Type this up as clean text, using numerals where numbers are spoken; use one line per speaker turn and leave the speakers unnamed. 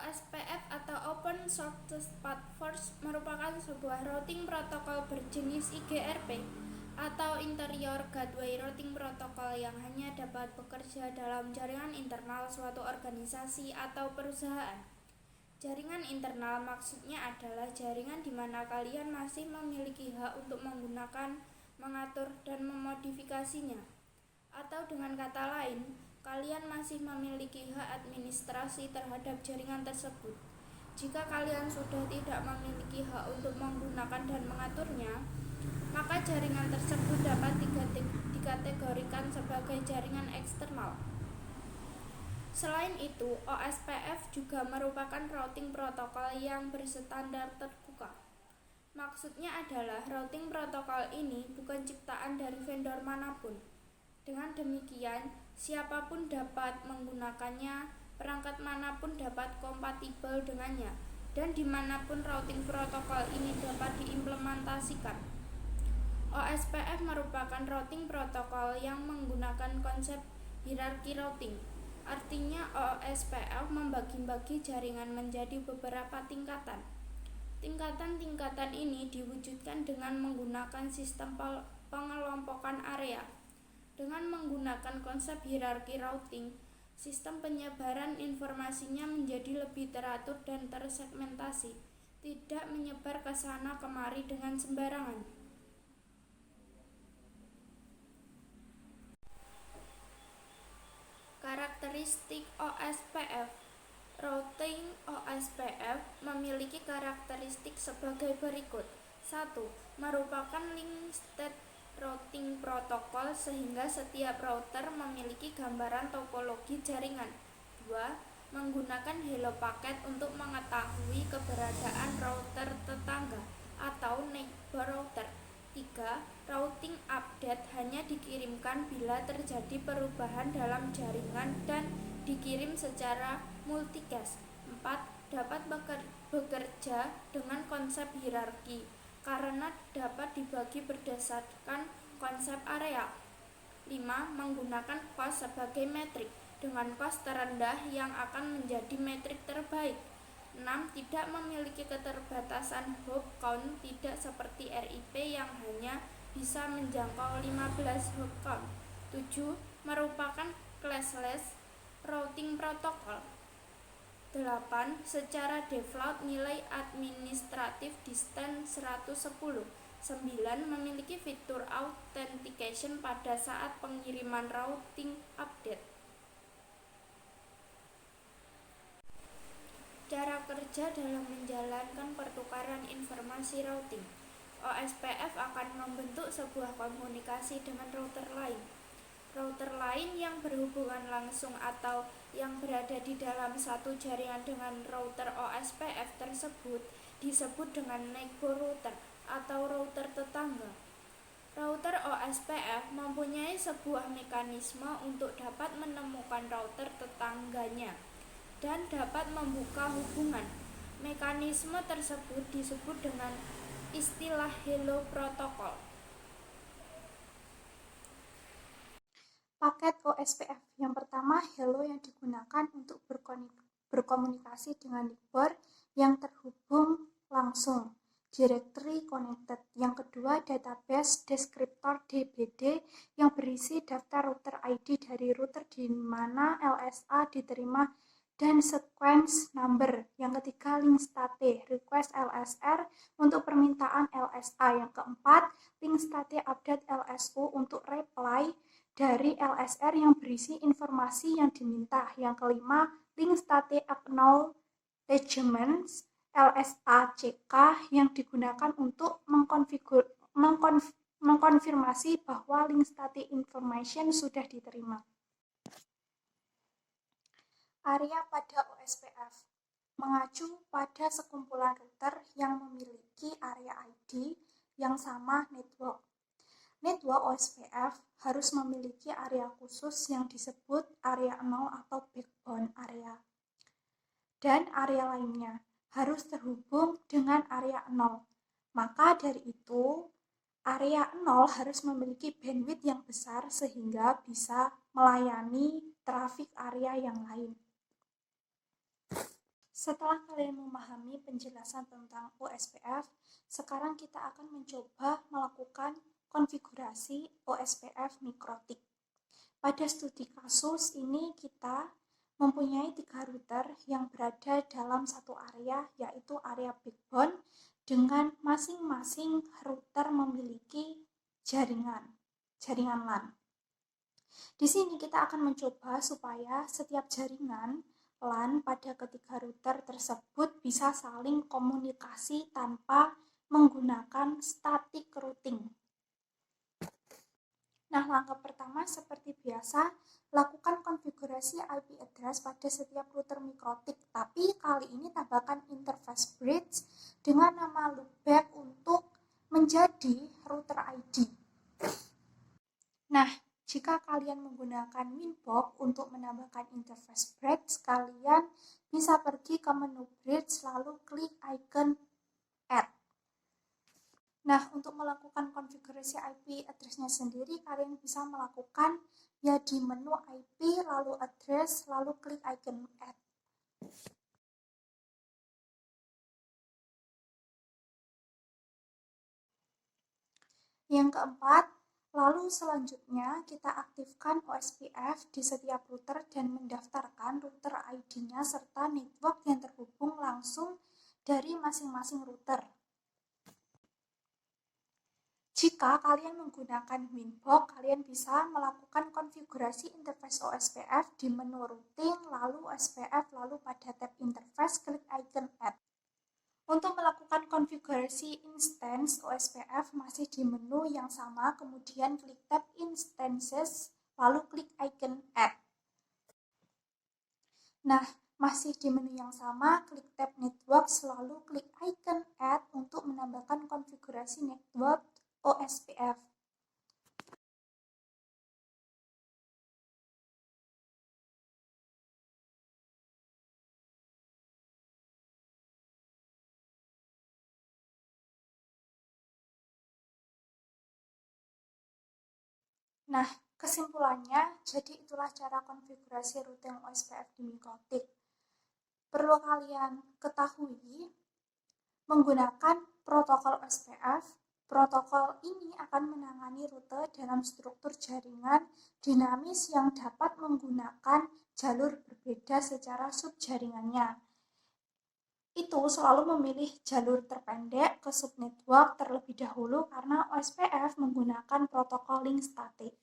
OSPF atau Open Shortest Path First merupakan sebuah routing protokol berjenis IGRP atau Interior Gateway Routing Protocol yang hanya dapat bekerja dalam jaringan internal suatu organisasi atau perusahaan. Jaringan internal maksudnya adalah jaringan di mana kalian masih memiliki hak untuk menggunakan, mengatur, dan memodifikasinya. Atau dengan kata lain, kalian masih memiliki hak administrasi terhadap jaringan tersebut. Jika kalian sudah tidak memiliki hak untuk menggunakan dan mengaturnya, maka jaringan tersebut dapat dikategorikan sebagai jaringan eksternal. Selain itu, OSPF juga merupakan routing protokol yang berstandar terbuka. Maksudnya adalah routing protokol ini bukan ciptaan dari vendor manapun. Dengan demikian, siapapun dapat menggunakannya, perangkat manapun dapat kompatibel dengannya, dan dimanapun routing protokol ini dapat diimplementasikan. OSPF merupakan routing protokol yang menggunakan konsep hierarki routing. Artinya OSPF membagi-bagi jaringan menjadi beberapa tingkatan. Tingkatan-tingkatan ini diwujudkan dengan menggunakan sistem pengelompokan area. Dengan menggunakan konsep hierarki routing, sistem penyebaran informasinya menjadi lebih teratur dan tersegmentasi, tidak menyebar ke sana kemari dengan sembarangan. Karakteristik OSPF. Routing OSPF memiliki karakteristik sebagai berikut. 1. Merupakan link state routing protokol sehingga setiap router memiliki gambaran topologi jaringan. 2. Menggunakan hello packet untuk mengetahui keberadaan router tetangga atau neighbor router. 3. Routing update hanya dikirimkan bila terjadi perubahan dalam jaringan dan dikirim secara multicast. 4. Dapat bekerja dengan konsep hierarki karena dapat dibagi berdasarkan konsep area. 5. Menggunakan cost sebagai metrik, dengan cost terendah yang akan menjadi metrik terbaik. 6. Tidak memiliki keterbatasan hop count, tidak seperti RIP yang hanya bisa menjangkau 15 hop count. 7. Merupakan clashless routing protocol. 8. Secara default nilai administratif distance 110. 9. Memiliki fitur authentication pada saat pengiriman routing update. Cara kerja dalam menjalankan pertukaran informasi routing. OSPF akan membentuk sebuah komunikasi dengan router lain. Router lain yang berhubungan langsung atau yang berada di dalam satu jaringan dengan router OSPF tersebut disebut dengan neighbor router atau router tetangga. Router OSPF mempunyai sebuah mekanisme untuk dapat menemukan router tetangganya dan dapat membuka hubungan. Mekanisme tersebut disebut dengan istilah hello protocol.
Paket OSPF yang pertama, hello, yang digunakan untuk berkomunikasi dengan neighbor yang terhubung langsung, directory connected. Yang kedua, database descriptor DBD yang berisi daftar router ID dari router di mana LSA diterima dan sequence number. Yang ketiga, link state request LSR untuk permintaan LSA. Yang keempat, link state update LSU untuk reply dari LSR yang berisi informasi yang diminta. Yang kelima, link state acknowledgements LSACK yang digunakan untuk mengkonfirmasi bahwa link state information sudah diterima. Area pada OSPF mengacu pada sekumpulan router yang memiliki area ID yang sama network. Network OSPF harus memiliki area khusus yang disebut area 0 atau backbone area. Dan area lainnya harus terhubung dengan area 0. Maka dari itu, area 0 harus memiliki bandwidth yang besar sehingga bisa melayani trafik area yang lain. Setelah kalian memahami penjelasan tentang OSPF, sekarang kita akan mencoba melakukan konfigurasi OSPF mikrotik. Pada studi kasus ini kita mempunyai 3 router yang berada dalam satu area, yaitu area backbone, dengan masing-masing router memiliki jaringan LAN. Di sini kita akan mencoba supaya setiap jaringan LAN pada ketiga router tersebut bisa saling komunikasi tanpa menggunakan static routing. Nah, langkah pertama seperti biasa, lakukan konfigurasi IP address pada setiap router mikrotik, tapi kali ini tambahkan interface bridge dengan nama loopback untuk menjadi router ID. Nah, jika kalian menggunakan Winbox untuk menambahkan interface bridge, kalian bisa pergi ke menu bridge lalu klik icon add. Nah, untuk melakukan konfigurasi IP address-nya sendiri, kalian bisa melakukan ya di menu IP, lalu address, lalu klik icon add. Yang keempat, lalu selanjutnya kita aktifkan OSPF di setiap router dan mendaftarkan router ID-nya serta network yang terhubung langsung dari masing-masing router. Jika kalian menggunakan Winbox, kalian bisa melakukan konfigurasi interface OSPF di menu routing, lalu OSPF, lalu pada tab interface, klik icon add. Untuk melakukan konfigurasi instance OSPF masih di menu yang sama, kemudian klik tab instances, lalu klik icon add. Nah, masih di menu yang sama, klik tab network, lalu klik icon add untuk menambahkan konfigurasi network OSPF. Nah, kesimpulannya, jadi itulah cara konfigurasi routing OSPF di mikrotik. Perlu kalian ketahui, menggunakan protokol OSPF, protokol ini akan menangani rute dalam struktur jaringan dinamis yang dapat menggunakan jalur berbeda secara subjaringannya. Itu selalu memilih jalur terpendek ke subnetwork terlebih dahulu karena OSPF menggunakan protokol link statik.